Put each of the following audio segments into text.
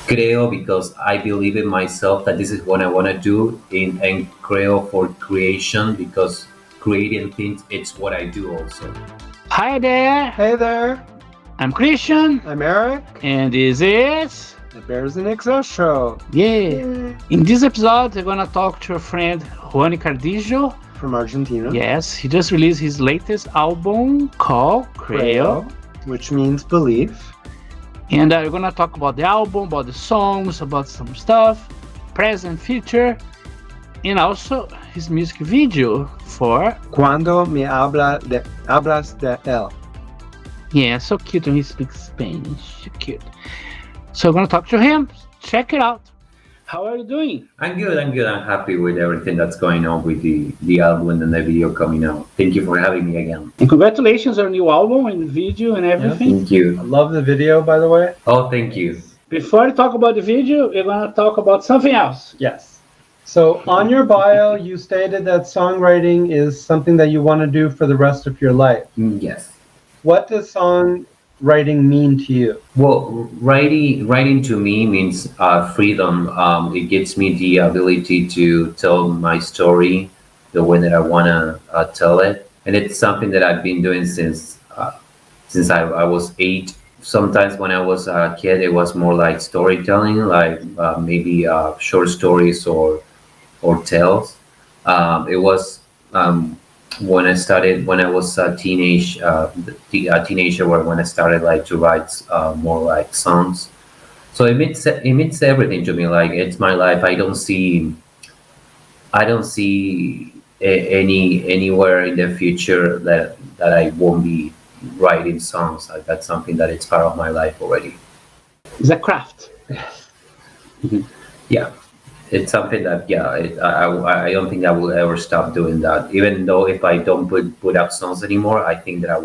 CREO because I believe in myself that this is what I want to do, and CREO for creation because creating things it's what I do also. Hi there, Hey there, I'm Christian, I'm Eric, and this is the Bears and XO Show. yeah. In this episode, we're gonna talk to a friend Juani Cardillo. From Argentina. Yes, he just released his latest album called CREO, which means belief. and we're gonna talk about the album, about the songs, about some stuff, present, future, and also his music video for Cuando hablas de él. yeah, so cute when he speaks Spanish. So cute. So we're gonna talk to him. Check it out. How are you doing? I'm good. I'm happy with everything that's going on with the album and the video coming out. Thank you for having me again. And congratulations on your new album and video and everything. Thank you. I love the video, by the way. Oh, thank you. Before we talk about the video, we're gonna talk about something else. Yes. So on your bio, you stated that songwriting is something that you want to do for the rest of your life. Yes. What does songwriting mean to you? Well, writing to me means freedom. It gives me the ability to tell my story the way that I want to tell it, and it's something that I've been doing since I was 8. Sometimes when I was a kid, it was more like storytelling, like maybe short stories or tales. It was when I started when I was a teenager, when I started like to write more like songs. So it means everything to me. Like it's my life. I don't see anywhere in the future that I won't be writing songs. Like, that's something that it's part of my life already. It's a craft. Yeah, it's something that I don't think I will ever stop doing that. Even though if I don't put out songs anymore, I think that I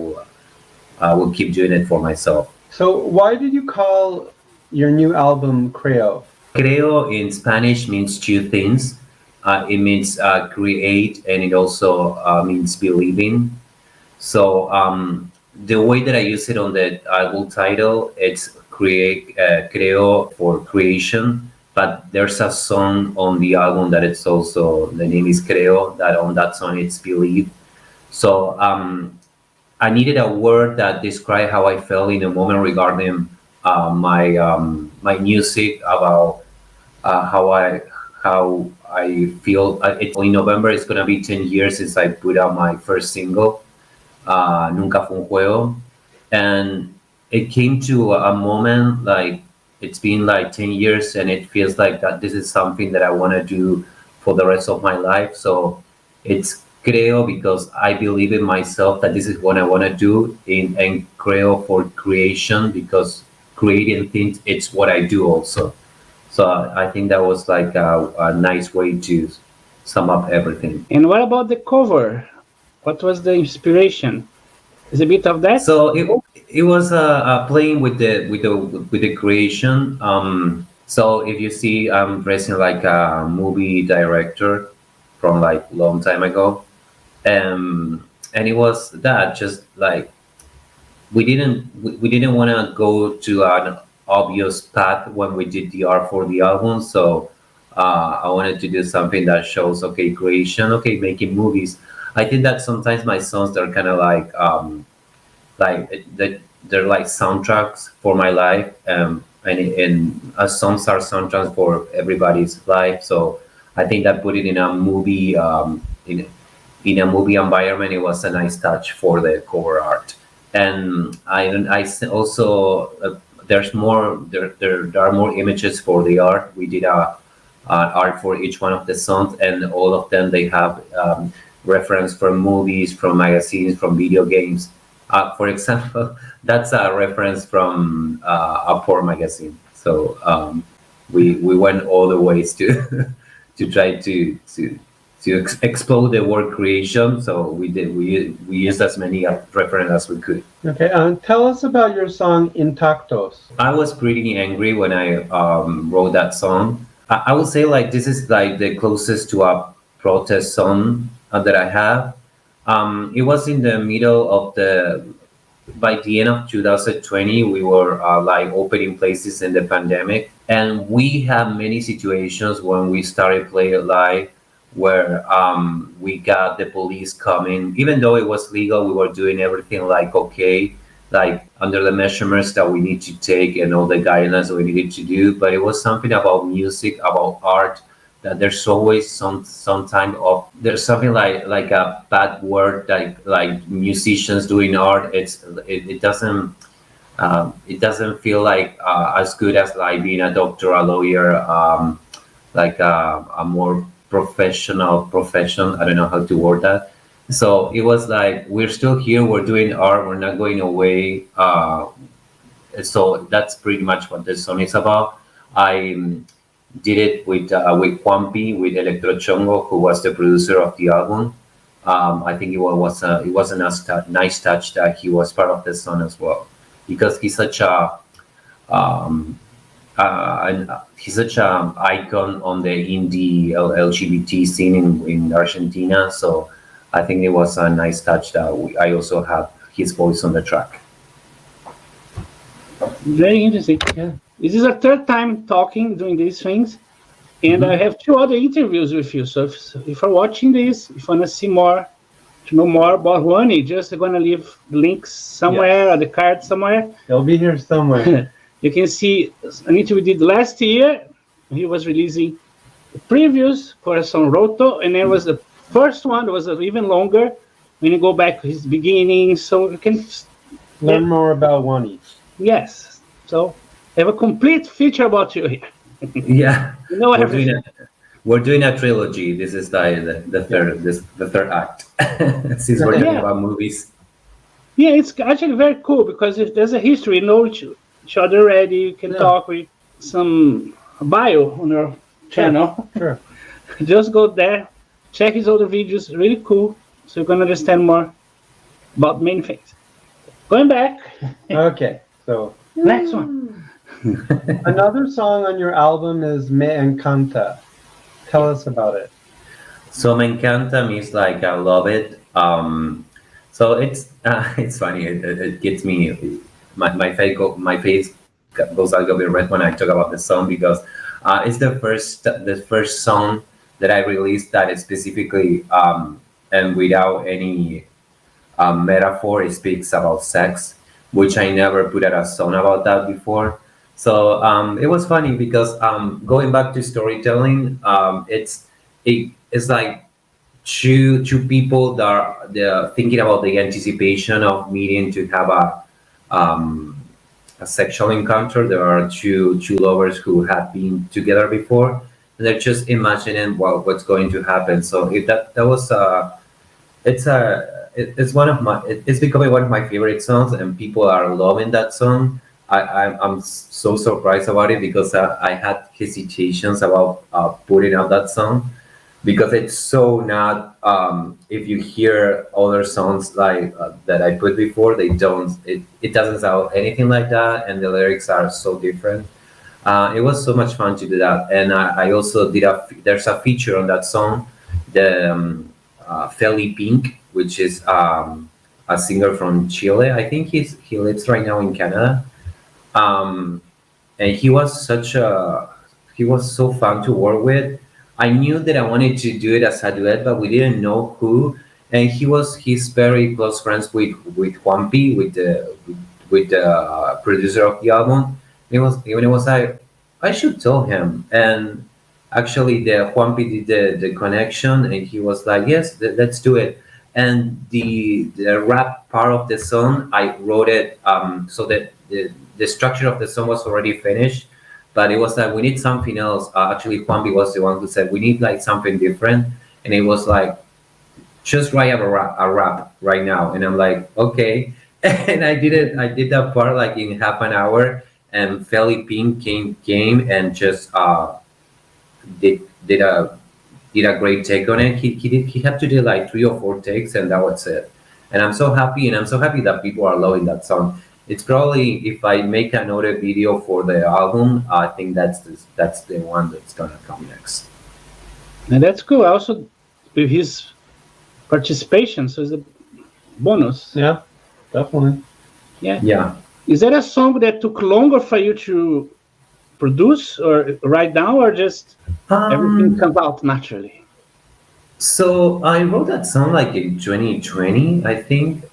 will keep doing it for myself. So why did you call your new album CREO? Creo in Spanish means two things. It means create, and it also means believing. So the way that I use it on the album title, it's creo for creation. But there's a song on the album that it's also the name is Creo. That on that song it's believe. So I needed a word that described how I felt in a moment regarding my music about how I feel. In November, it's gonna be 10 years since I put out my first single, Nunca Fue un Juego, and it came to a moment like it's been like 10 years, and it feels like that this is something that I want to do for the rest of my life. So it's creo because I believe in myself that this is what I want to do, and creo for creation because creating things it's what I do also. So I think that was like a nice way to sum up everything. And what about the cover? What was the inspiration? Is a bit of that? So it was playing with the creation. So if you see, I'm dressing like a movie director from like long time ago, and it was that just like we didn't want to go to an obvious path when we did the art for the album. So I wanted to do something that shows okay creation, okay making movies. I think that sometimes my songs they're kind of like they're like soundtracks for my life, and songs are soundtracks for everybody's life. So I think that put it in a movie in a movie environment, it was a nice touch for the cover art. And also there's more there are more images for the art. We did a art for each one of the songs, and all of them they have reference from movies, from magazines, from video games. For example, that's a reference from a porn magazine. So we went all the ways to to try to explore the word creation. So we used as many reference as we could. Okay, tell us about your song Intactos. I was pretty angry when I wrote that song. I would say like this is like the closest to a protest song that I have. It was in the middle by the end of 2020, we were like opening places in the pandemic, and we had many situations when we started playing live where we got the police coming. Even though it was legal, we were doing everything like okay, like under the measurements that we need to take and all the guidelines that we needed to do. But it was something about music, about art, that there's always some kind of there's something like a bad word like musicians doing art. It doesn't feel like as good as like being a doctor, a lawyer, like a more professional profession. I don't know how to word that. So it was like we're still here, we're doing art, we're not going away. So that's pretty much what this song is about. I did it with Juanpi, with Electro Chongo, who was the producer of the album. I think it was a nice touch that he was part of the song as well, because he's such a he's such an icon on the indie LGBT scene in Argentina. So I think it was a nice touch that I also have his voice on the track. Very interesting. Yeah. This is our third time talking, doing these things. And I have 2 other interviews with you. So if you're watching this, if you want to see more, to know more about Juani, just going to leave links somewhere or the card somewhere. They'll be here somewhere. You can see an interview we did last year. He was releasing the previews for Son Roto, and then was the first one that was even longer when you go back to his beginnings. So you can learn more about Juani. Yes. So I have a complete feature about you here. Yeah, You know we're doing a trilogy. This is the third act. Since we're talking about movies. Yeah, it's actually very cool because if there's a history, you know each other already. You can talk with some bio on our channel. Sure. Just go there, check his other videos. Really cool. So you can understand more about many things. Going back. Okay, so next one. Another song on your album is Me Encanta. Tell us about it. So Me Encanta means like I love it. So it's funny. It gets me. My face goes a little bit red when I talk about the song, because it's the first song that I released that is specifically and without any metaphor. It speaks about sex, which I never put out a song about that before. So it was funny because going back to storytelling, it's like two people that they're thinking about the anticipation of meeting to have a sexual encounter. There are two lovers who have been together before, and they're just imagining what's going to happen. So if that was it's one of my it's becoming one of my favorite songs, and people are loving that song. I'm so surprised about it, because I had hesitations about putting out that song, because it's so not. If you hear other songs like that I put before, they don't. It doesn't sound anything like that, and the lyrics are so different. It was so much fun to do that, and I also did there's a feature on that song, the Feli Pink, which is a singer from Chile. I think he lives right now in Canada. And he was so fun to work with. I knew that I wanted to do it as a duet, but we didn't know who. And he's very close friends with Juanpi, with the producer of the album. It was like, I should tell him. And actually, the Juanpi did the connection, and he was like, yes, let's do it. And the rap part of the song, I wrote it so that the structure of the song was already finished, but it was like we need something else. Actually, Juanpi was the one who said we need like something different, and it was like just write a rap right now. And I'm like, okay, and I did it. I did that part like in half an hour, and Feli Pink came and just did a great take on it. He had to do like 3 or 4 takes, and that was it. And I'm so happy that people are loving that song. It's probably, if I make another video for the album, I think that's the one that's gonna come next. And that's cool. Also, with his participation, so it's a bonus. Yeah, definitely. Yeah. Is that a song that took longer for you to produce or write down, or just everything comes out naturally? So I wrote that song like in 2020, I think.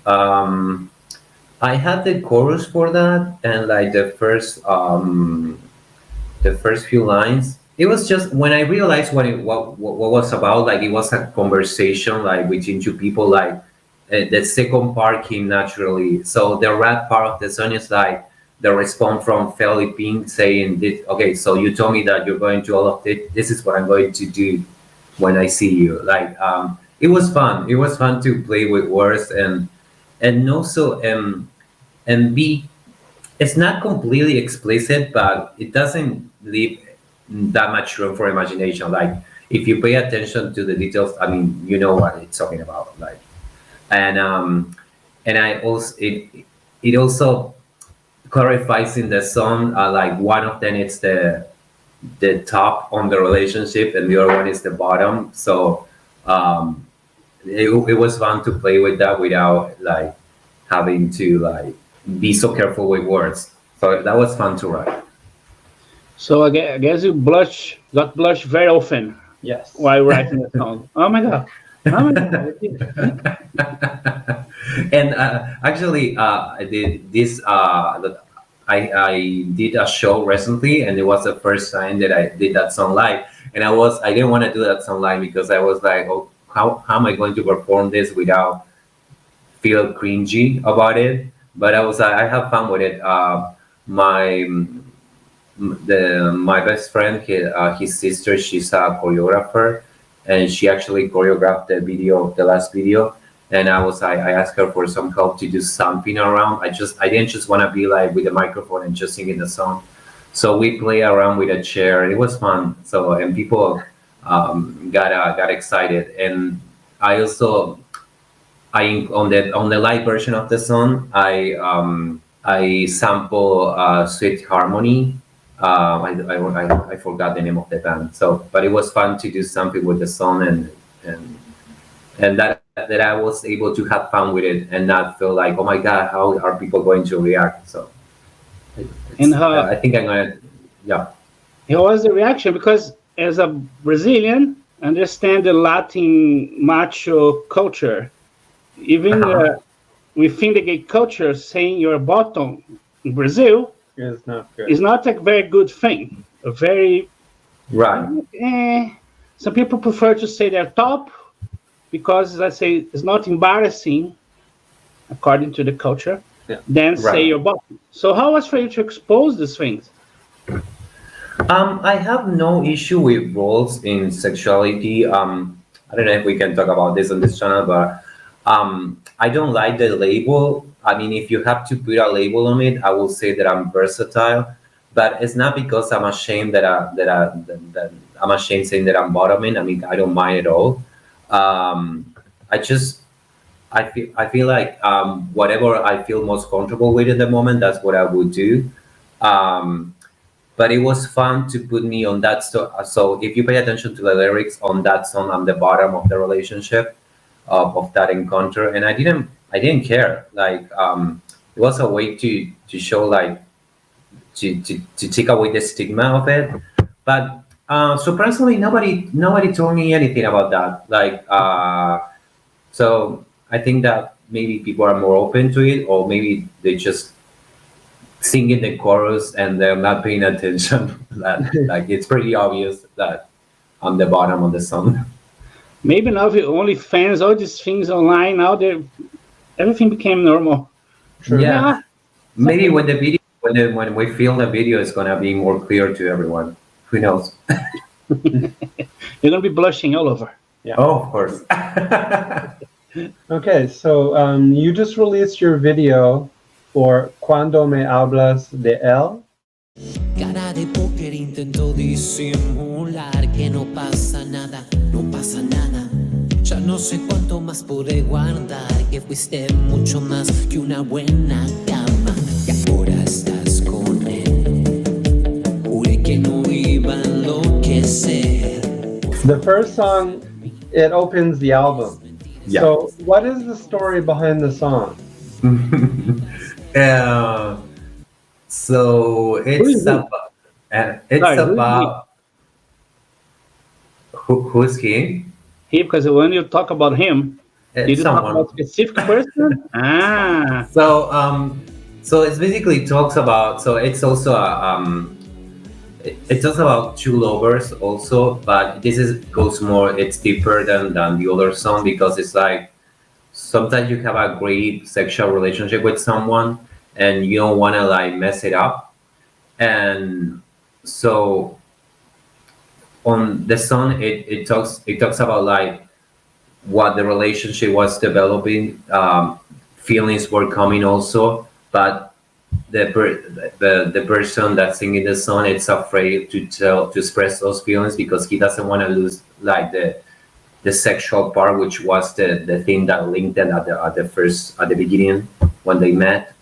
I had the chorus for that, and like the first few lines. It was just when I realized what was about. Like it was a conversation like between two people. Like the second part came naturally. So the rap part of the song is like the response from Philippine saying, "Okay, so you told me that you're going to all of this. This is what I'm going to do when I see you." Like it was fun. It was fun to play with words and also and be it's not completely explicit, but it doesn't leave that much room for imagination. Like if you pay attention to the details, I mean, you know what it's talking about. Like and I also it also clarifies in the song. Like one of them it's the top on the relationship, and the other one is the bottom. So um, it was fun to play with that without like having to like be so careful with words. So that was fun to write. So I guess you got blush very often Yes. while writing the song. Oh my god! Oh my god! And actually, I did this. I did a show recently, and it was the first time that I did that song live. And I didn't want to do that song live because I was like, oh, how am I going to perform this without feel cringy about it? But I was like, I have fun with it. My my best friend, his sister, she's a choreographer, and she actually choreographed the last video. And I asked her for some help to do something around. I didn't just want to be like with the microphone and just singing the song. So we play around with a chair. It was fun. So and people got excited. And I also on the live version of the song, I sample Sweet Harmony. I forgot the name of the band. So, but it was fun to do something with the song and that I was able to have fun with it and not feel like, oh my god, how are people going to react? So, And how I think I'm gonna, yeah. was the reaction? Because as a Brazilian, understand the Latin macho culture. Even within the gay culture, saying you're bottom in Brazil It's not good. is not a very good thing. A very Right. some people prefer to say they're top because let's say it's not embarrassing according to the culture. Yeah. Then say Right. you're bottom. So how was for you to expose these things? I have no issue with roles in sexuality. I don't know if we can talk about this on this channel, but I don't like the label. I mean, if you have to put a label on it, I will say that I'm versatile, but it's not because I'm ashamed that I'm ashamed saying that I'm bottoming. I mean, I don't mind at all. I just I feel like whatever I feel most comfortable with in the moment, that's what I would do. Um, but it was fun to put me on that. So if you pay attention to the lyrics on that song, I'm the bottom of the relationship of that encounter, and I didn't care. Like it was a way to show like to take away the stigma of it. But surprisingly, nobody told me anything about that. Like so I think that maybe people are more open to it, or maybe they just sing in the chorus and they're not paying attention. That like it's pretty obvious that I'm the bottom of the song. Maybe now the only fans, all these things online now, everything became normal. True. Yeah, maybe when the video when we film the video, it's gonna be more clear to everyone. Who knows? You're gonna be blushing all over. Oh, of course. Okay, so you just released your video for Cuando Me Hablas de Él. Cara de póker intento disimular que no pasa nada, no pasa nada. Ya no sé cuánto más podré guardar, que fuiste mucho más que una buena cama. Y ahora estás con él. Juré que no iba a enloquecer. The first song, it opens the album. Yeah. So what is the story behind the song? Uh, so Who is it's he? about, it's Sorry, who is he? about who's he? He, because when you talk about him, did It's you talk about someone. specific person? Ah, So so it's basically talks about. So it's also a it talks about two lovers also, but this is goes more. It's deeper than the other song because it's like sometimes you have a great sexual relationship with someone and you don't want to like mess it up, and so on the song it talks about like what the relationship was developing, feelings were coming also, but the person that's singing the song it's afraid to express those feelings because he doesn't want to lose like the sexual part, which was the thing that linked them at the beginning when they met.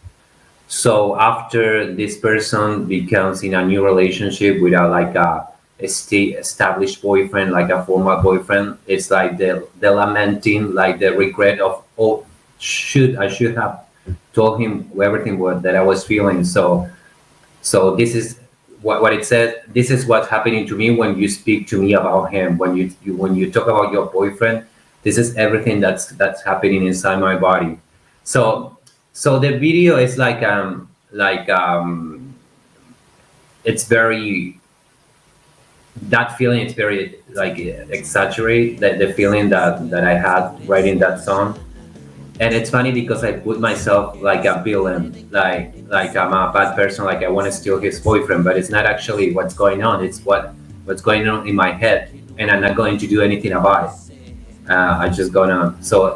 So after this person becomes in a new relationship with a established boyfriend, like a former boyfriend, it's like the lamenting, like the regret of, oh, I should have told him everything that I was feeling. So this is what it said. This is what's happening to me when you speak to me about him. When you talk about your boyfriend, this is everything that's happening inside my body. So the video is it's very that feeling. It's very like exaggerate the feeling that I had writing that song. And it's funny because I put myself like a villain, like I'm a bad person, like I want to steal his boyfriend, but it's not actually what's going on. It's what's going on in my head, and I'm not going to do anything about it. I just gonna. So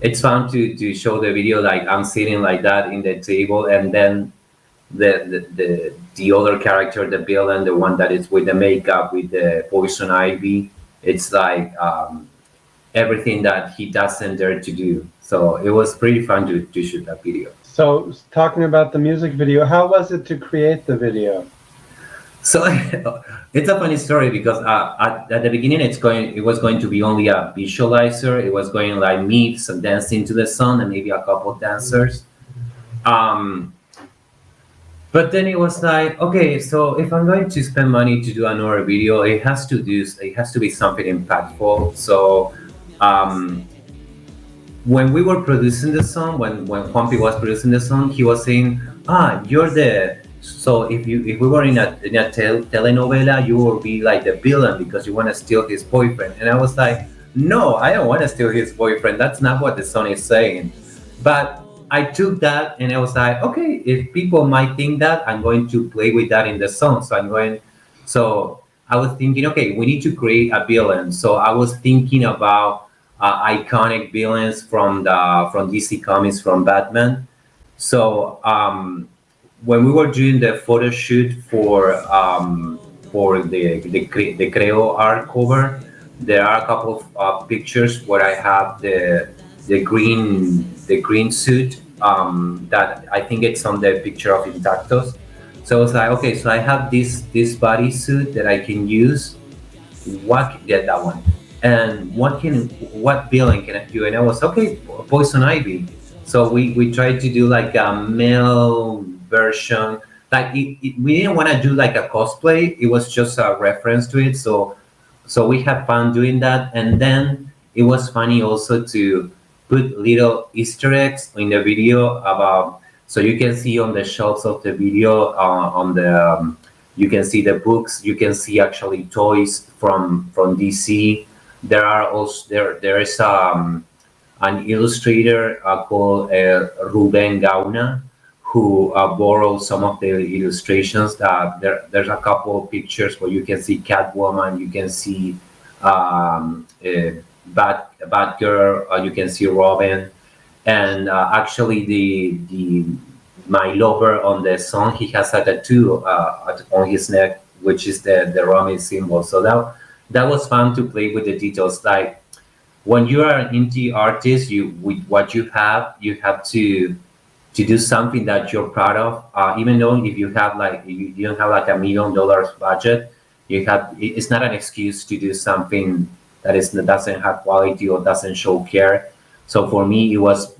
it's fun to show the video like I'm sitting like that in the table, and then the other character, the villain, the one that is with the makeup, with the poison ivy. It's like everything that he doesn't dare to do. So it was pretty fun to shoot that video. So, talking about the music video, how was it to create the video? So it's a funny story because at the beginning it was going to be only a visualizer. It was going like me some dancing to the song and maybe a couple dancers. Um, but then it was like, okay, so if I'm going to spend money to do another video, it has to be something impactful. So um, when we were producing the song, when Juanpi was producing the song, he was saying, you're the so if we were in a telenovela, you will be like the villain because you want to steal his boyfriend. And I was like, no, I don't want to steal his boyfriend. That's not what the song is saying. But I took that and I was like, okay, if people might think that, I'm going to play with that in the song. So I was thinking, okay, we need to create a villain. So I was thinking about iconic villains from DC Comics, from Batman. So when we were doing the photo shoot for the CREO art cover, there are a couple of pictures where I have the green suit that I think it's on the picture of Intactos. So I was like, okay, so I have this bodysuit that I can use. What get that one? And what villain can I do? And I was okay, Poison Ivy. So we tried to do like a male version. Like we didn't want to do like a cosplay. It was just a reference to it. So we had fun doing that. And then it was funny also to put little Easter eggs in the video about. So you can see on the shelves of the video on the you can see the books. You can see actually toys from DC. There are also there is an illustrator called Ruben Gauna who borrowed some of the illustrations. There's a couple of pictures where you can see Catwoman, you can see Batgirl, you can see Robin, and actually the my lover on the song, he has a tattoo on his neck, which is the Roman symbol. So that was fun to play with the details. Like when you are an indie artist, with what you have to do something that you're proud of. Even though if you have like you don't have like $1 million budget, it's not an excuse to do something that doesn't have quality or doesn't show care. So for me, it was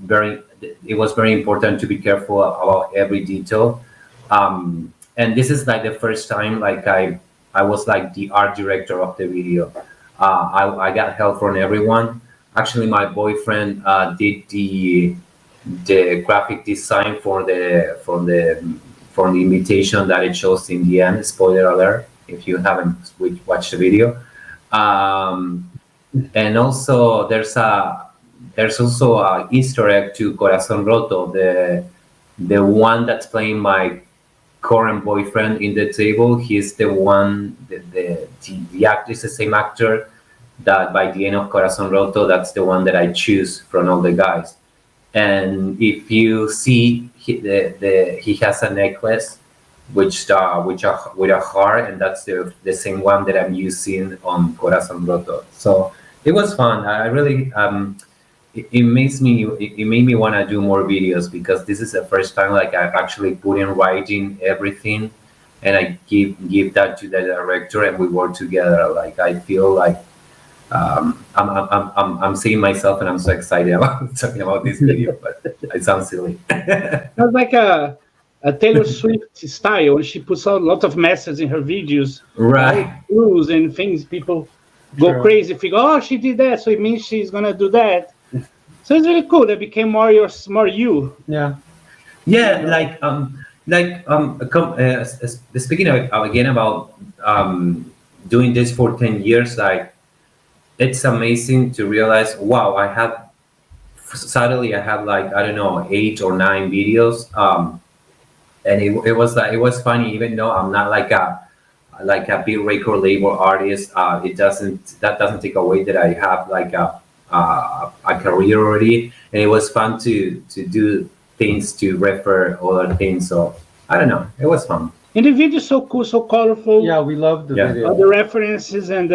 it was very important to be careful about every detail. And this is like the first time like I was like the art director of the video. I got help from everyone. Actually, my boyfriend did the graphic design for the invitation that it shows in the end. Spoiler alert if you haven't watched the video. And also there's also a Easter egg to Corazón Roto, the one that's playing my current boyfriend in the table. He's the one, the actor is the same actor that by the end of Corazón Roto, that's the one that I choose from all the guys. And if you see, he has a necklace with a heart, and that's the same one that I'm using on Corazón Roto. So it was fun. I really it made me want to do more videos, because this is the first time like I actually put in writing everything, and I give that to the director, and we work together. Like I feel like I'm seeing myself, and I'm so excited about talking about this video, but it sounds silly. It's like a Taylor Swift style. She puts out a lot of messages in her videos, Right? Rules and things. People go crazy. Think, oh, she did that, so it means she's gonna do that. So it's really cool. That became more you. Yeah. Yeah, speaking of, again about doing this for 10 years, like it's amazing to realize, wow, suddenly I have like, I don't know, 8 or 9 videos, and it was funny, even though I'm not like a big record label artist. That doesn't take away that I have like a career already, and it was fun to do things to refer other things. So I don't know, it was fun. And the video is so cool, so colorful. Yeah, we love the video. All the references, and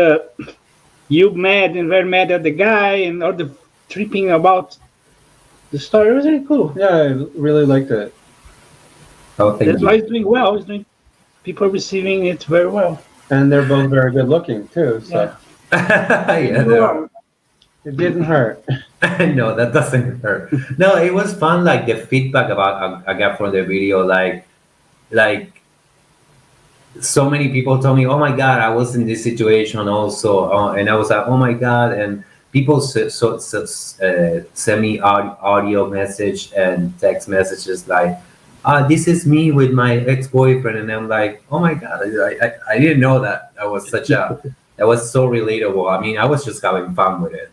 you mad and very mad at the guy, and all the tripping about the story. It was really cool. Yeah, I really liked it. Oh, thank That's you. why he's doing well. People are receiving it very well. And they're both very good looking too. So Yeah, they are. it didn't hurt. No, that doesn't hurt. No, it was fun. Like the feedback I got from the video, like so many people told me, "Oh my God, I was in this situation also," and I was like, "Oh my God!" And people send me audio message and text messages like, "This is me with my ex-boyfriend," and I'm like, "Oh my God, I didn't know that was that was so relatable." I mean, I was just having fun with it.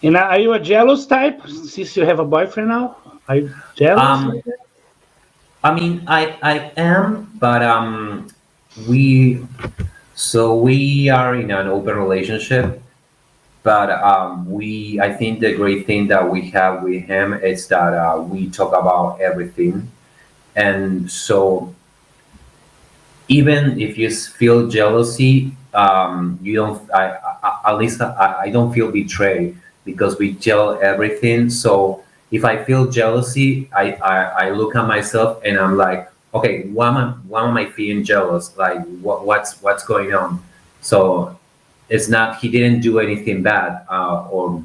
And are you a jealous type? Since you have a boyfriend now, are you jealous? I mean, I am, but we are in an open relationship, but I think the great thing that we have with him is that we talk about everything, and so even if you feel jealousy, you don't. At least I don't feel betrayed, because we tell everything. So if I feel jealousy, I look at myself and I'm like, okay, why am I feeling jealous? Like what's going on? So it's not, he didn't do anything bad, or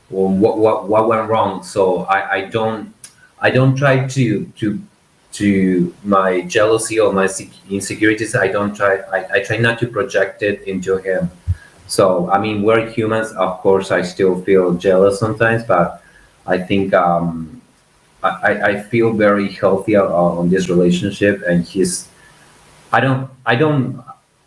what went wrong. So I don't try to my jealousy or my insecurities. I try not to project it into him. So I mean, we're humans. Of course, I still feel jealous sometimes, but I think I feel very healthy on this relationship, and I don't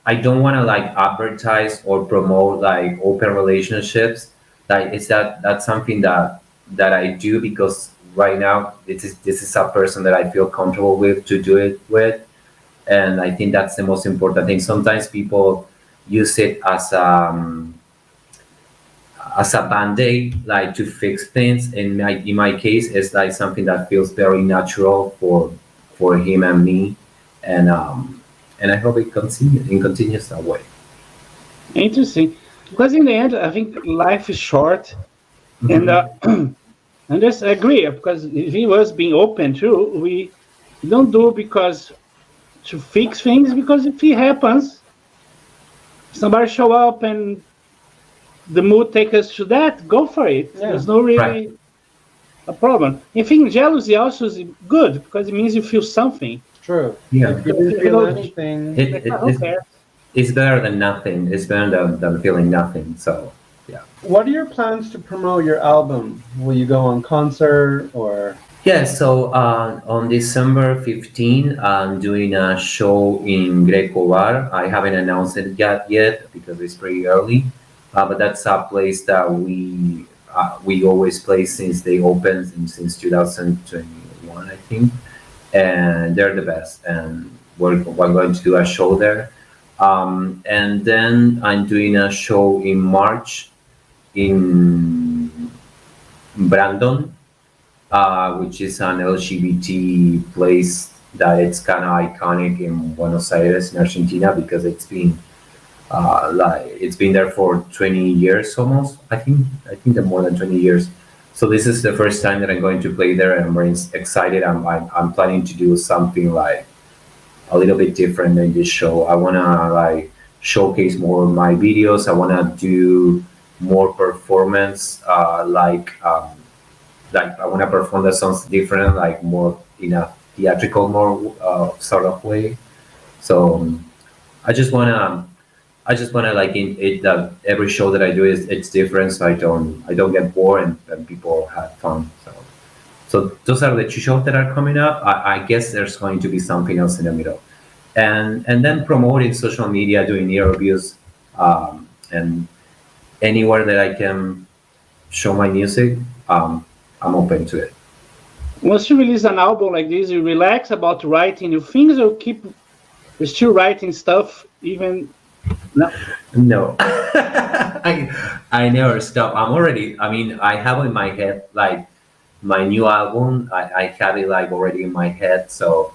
want to like advertise or promote like open relationships. Like that's something that I do because right now this is a person that I feel comfortable with to do it with, and I think that's the most important thing. Sometimes people use it as a band-aid, like to fix things. In my case, it's like something that feels very natural for him and me, and I hope it continues that way. Interesting, because in the end, I think life is short, and and just agree, because if he was being open too, we don't do because to fix things, because if it happens, somebody show up and the mood take us to that, go for it. Yeah. There's no really Right. a problem. I think jealousy also is good because it means you feel something. True. Yeah. If you didn't feel anything, Who cares? It's better than nothing. It's better than feeling nothing. So, yeah. what are your plans to promote your album? Will you go on concert or? Yeah, so on December 15, I'm doing a show in Greco Bar. I haven't announced it yet because it's pretty early, but that's a place that we always play since they opened since 2021, I think, and they're the best. And we're going to do a show there, and then I'm doing a show in March in Brandon, which is an LGBT place that it's kind of iconic in Buenos Aires in Argentina because it's been there for 20 years almost. I think that more than 20 years. So this is the first time that I'm going to play there, and I'm very excited. I'm planning to do something like a little bit different than this show. I wanna like showcase more of my videos. I wanna do more performance, like I want to perform the songs different, like more in a theatrical, more sort of way. So I just wanna like in it that every show that I do is it's different, so I don't get bored and people have fun. So those are the two shows that are coming up. I guess there's going to be something else in the middle, and then promoting social media, doing interviews, and anywhere that I can show my music. I'm open to it. Once you release an album like this, you relax about writing new things, or you're still writing stuff even now? No, I never stop. I mean, I have in my head like my new album. I have it like already in my head. So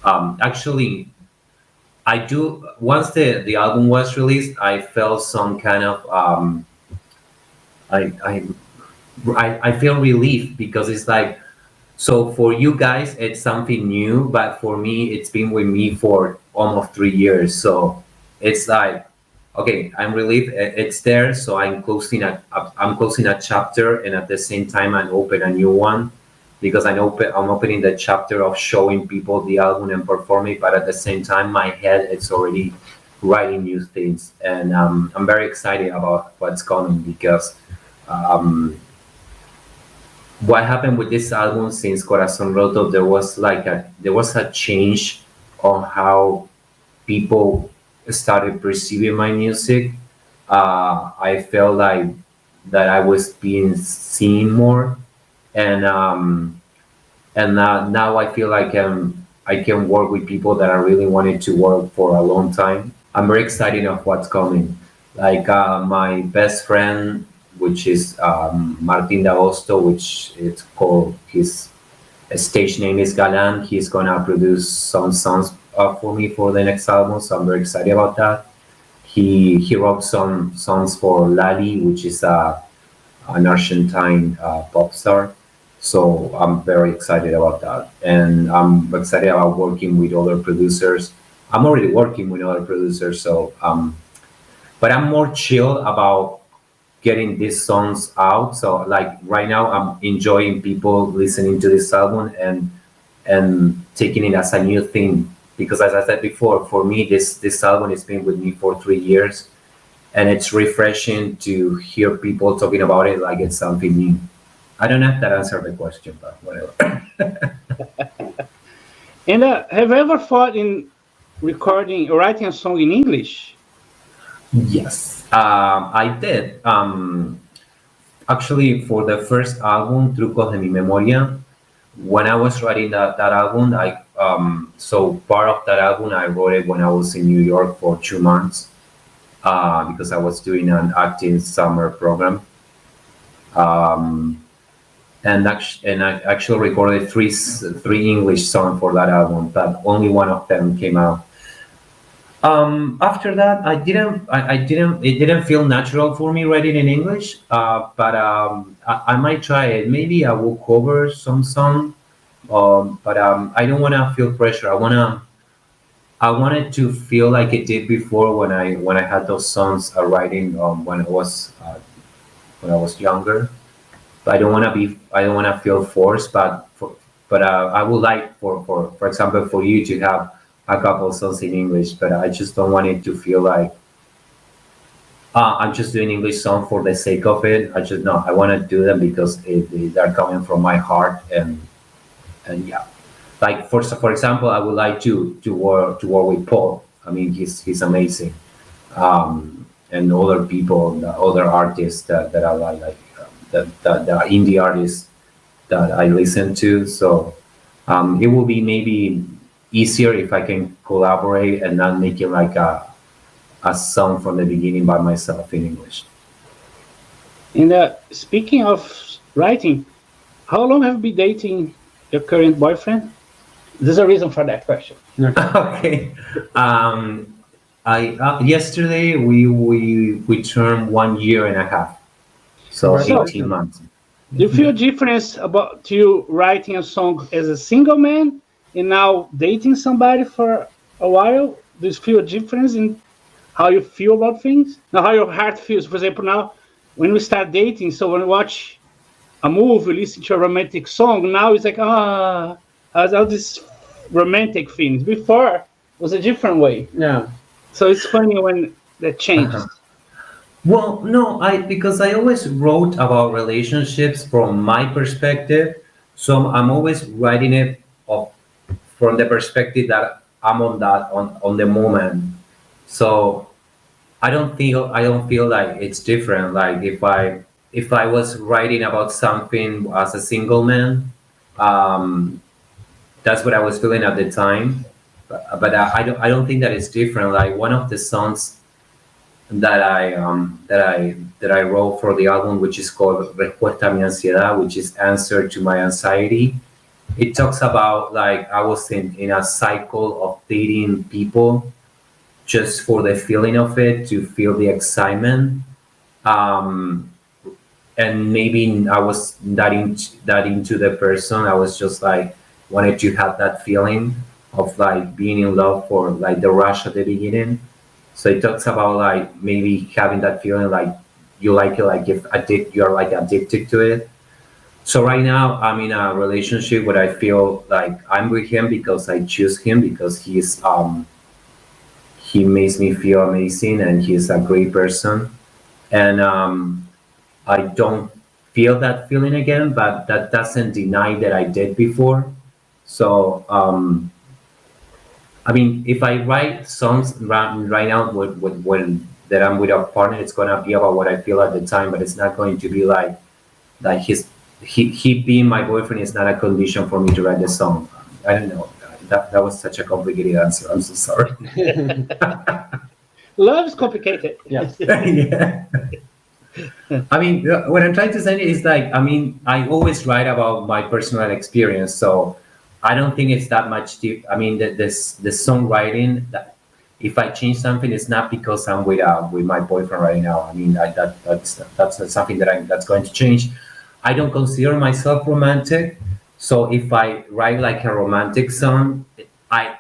actually, I do. Once the album was released, I felt some kind of I I I feel relief because it's like, so for you guys it's something new, but for me it's been with me for almost 3 years. So it's like, okay, I'm relieved it's there. So I'm closing a chapter, and at the same time I'm open a new one because I'm opening the chapter of showing people the album and performing, but at the same time my head it's already writing new things, and I'm very excited about what's coming because um, what happened with this album since Corazón Roto, there was a change on how people started perceiving my music. I felt like that I was being seen more, and now I feel like I can work with people that I really wanted to work for a long time. I'm very excited of what's coming. Like my best friend, which is Martin D'Agosto, which it's called his stage name is Galan. He's gonna produce some songs for me for the next album, so I'm very excited about that. He wrote some songs for Lali, which is an Argentine pop star. So I'm very excited about that, and I'm excited about working with other producers. I'm already working with other producers, so but I'm more chill about getting these songs out. So like right now, I'm enjoying people listening to this album and taking it as a new thing. Because as I said before, for me, this album has been with me for 3 years, and it's refreshing to hear people talking about it like it's something new. I don't know if that answered the question, but whatever. And have you ever thought in recording or writing a song in English? Yes, I did. Actually, for the first album, Trucos de mi Memoria, when I was writing that album, so part of that album I wrote it when I was in New York for 2 months because I was doing an acting summer program. Um, and I actually recorded three English songs for that album, but only one of them came out. After that, it didn't feel natural for me writing in English, but I might try it. Maybe I will cover some song, but I don't want to feel pressure. I wanted to feel like it did before when I had those songs writing when I was younger. I don't want to be. I don't want to feel forced, but I would like for example for you to have a couple songs in English, but I just don't want it to feel like I'm just doing English song for the sake of it. I just no. I want to do them because they're coming from my heart and yeah. Like for example, I would like to work with Paul. I mean, he's amazing, and other people, the other artists that I like the indie artists that I listen to. So it will be maybe easier if I can collaborate and not make it like a song from the beginning by myself in English. And speaking of writing, how long have you been dating your current boyfriend? There's a reason for that question. Okay. I yesterday we turned 1 year and a half, so Right. 18 months. Do you feel a difference about you writing a song as a single man and now dating somebody for a while? Do you feel a difference in how you feel about things? Now, how your heart feels? For example, now when we start dating, so when we watch a movie, listen to a romantic song, now it's like, all these romantic things. Before, it was a different way. Yeah. So it's funny when that changes. Well, no, I because I always wrote about relationships from my perspective, so I'm always writing it of, from the perspective that I'm on the moment. So I don't feel like it's different. Like if I was writing about something as a single man, um, that's what I was feeling at the time. But I don't think that it's different. Like one of the songs that I wrote for the album, which is called Respuesta a mi ansiedad, which is answer to my anxiety. It talks about like I was in a cycle of dating people just for the feeling of it, to feel the excitement. Um, and maybe I was that into the person. I was just like wanted to have that feeling of like being in love for like the rush at the beginning. So it talks about like maybe having that feeling like you like it, like if you're like addicted to it. So right now I'm in a relationship where I feel like I'm with him because I choose him because he makes me feel amazing and he's a great person. And I don't feel that feeling again, but that doesn't deny that I did before. So I mean, if I write songs right now with when that I'm with a partner, it's gonna be about what I feel at the time, but it's not going to be like he being my boyfriend is not a condition for me to write the song. I don't know. That was such a complicated answer. I'm so sorry. Love is complicated. Yes. Yeah. I mean, what I'm trying to say is like, I mean, I always write about my personal experience, so I don't think it's that much deep. I mean, the songwriting, that if I change something, it's not because I'm with my boyfriend right now. I mean, that's not something that's going to change. I don't consider myself romantic, so if I write like a romantic song, I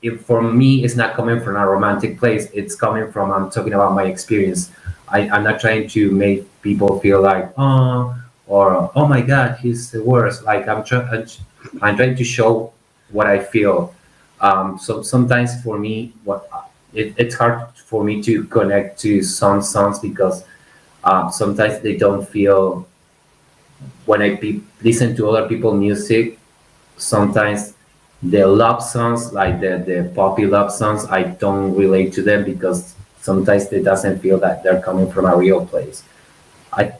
if for me it's not coming from a romantic place. It's coming from I'm talking about my experience. I'm not trying to make people feel like oh or oh my god he's the worst. Like I'm trying to show what I feel. So sometimes for me, it's hard for me to connect to some songs because sometimes they don't feel when listen to other people's music. Sometimes the love songs, like the poppy love songs, I don't relate to them because sometimes it doesn't feel that they're coming from a real place.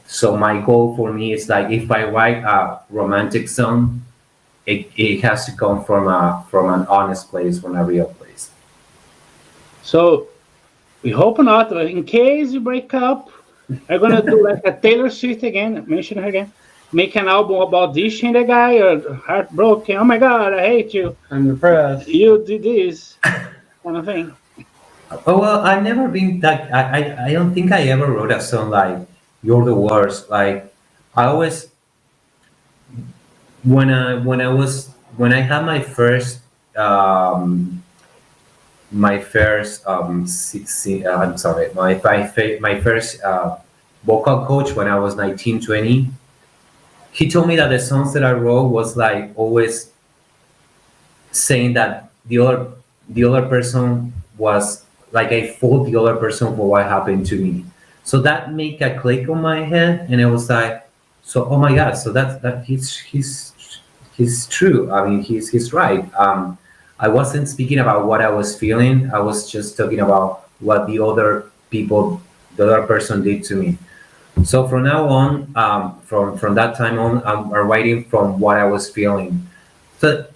So my goal for me is like if I write a romantic song, it has to come from an honest place, from a real place. So we hope not. But in case you break up, I'm gonna do like a Taylor Swift again. Mention her again. Make an album about dishing the guy or heartbroken. Oh my God, I hate you. I'm depressed. You did this kind of thing. Oh well, I've never been that. I don't think I ever wrote a song like "You're the worst." Like I always when I had um, my first I'm sorry my first vocal coach when I was 19, 20. he told me that the songs that I wrote was like always saying that the other person was like I fault the other person for what happened to me. So that made a click on my head, and it was like, so oh my god, so that he's true. I mean, he's right. I wasn't speaking about what I was feeling. I was just talking about what the other person did to me. So from now on, from that time on, I'm writing from what I was feeling. So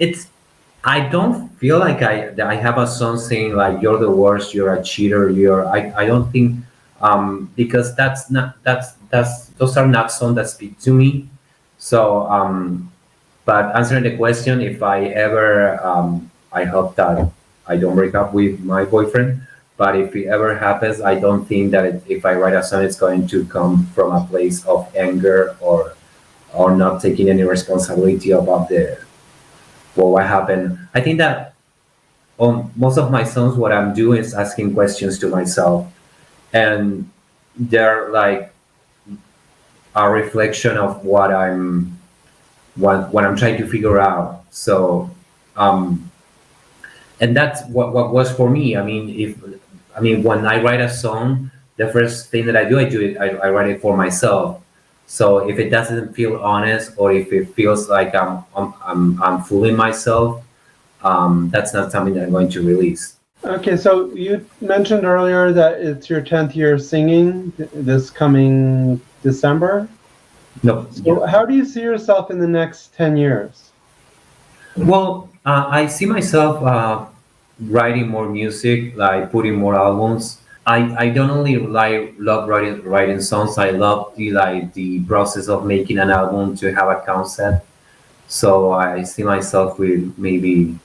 I don't feel like that I have a song saying like you're the worst, you're a cheater, I don't think because those are not songs that speak to me. So but answering the question, if I ever I hope that I don't break up with my boyfriend, but if it ever happens, I don't think that if I write a song, it's going to come from a place of anger or not taking any responsibility about the well, what happened. I think that on most of my songs, what I'm doing is asking questions to myself, and they're like a reflection of what I'm trying to figure out. So, and that's what was for me. When I write a song, the first thing that I write it for myself. So if it doesn't feel honest, or if it feels like I'm fooling myself, that's not something that I'm going to release. Okay, so you mentioned earlier that it's your 10th year singing this coming December. No. So how do you see yourself in the next 10 years? Well, I see myself writing more music, like putting more albums. I don't only love writing songs. I love the process of making an album to have a concept. So I see myself with maybe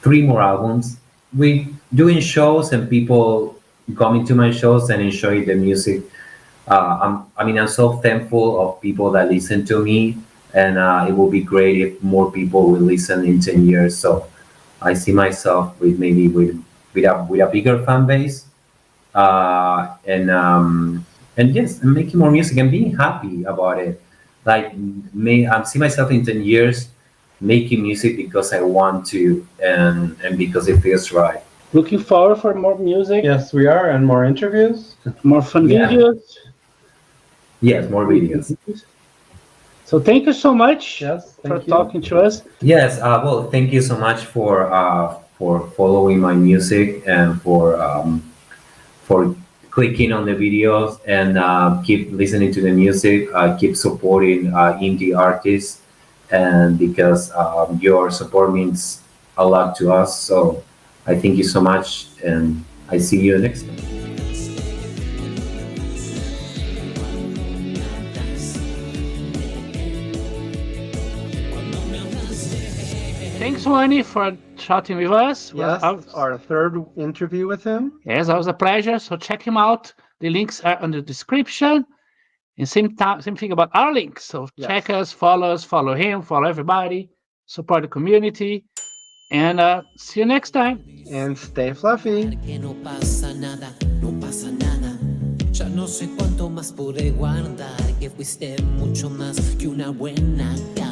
3 more albums. We doing shows and people coming to my shows and enjoying the music. I'm so thankful of people that listen to me, and it will be great if more people will listen in 10 years. So I see myself with a bigger fan base, and yes, I'm making more music and being happy about it. Like I see myself in 10 years making music because I want to, and because it feels right. Looking forward for more music, Yes, we are, and more interviews. more fun Yeah. videos. Yes, more videos. So thank you so much Yes, for thank you. talking to us. Yes, well, thank you so much for following my music and for clicking on the videos, and keep listening to the music, keep supporting indie artists, and because your support means a lot to us. So I thank you so much, and I see you next time. Thanks, Juani, for chatting with us. Yes, our third interview with him. Yes, that was a pleasure. So check him out. The links are in the description. And same thing about our links. So Yes. check us, follow him, follow everybody, support the community, and see you next time. And stay fluffy. Que no pasa nada, no pasa nada. Ya no sé cuánto más podré guardar, que fuiste mucho más que una buena cara.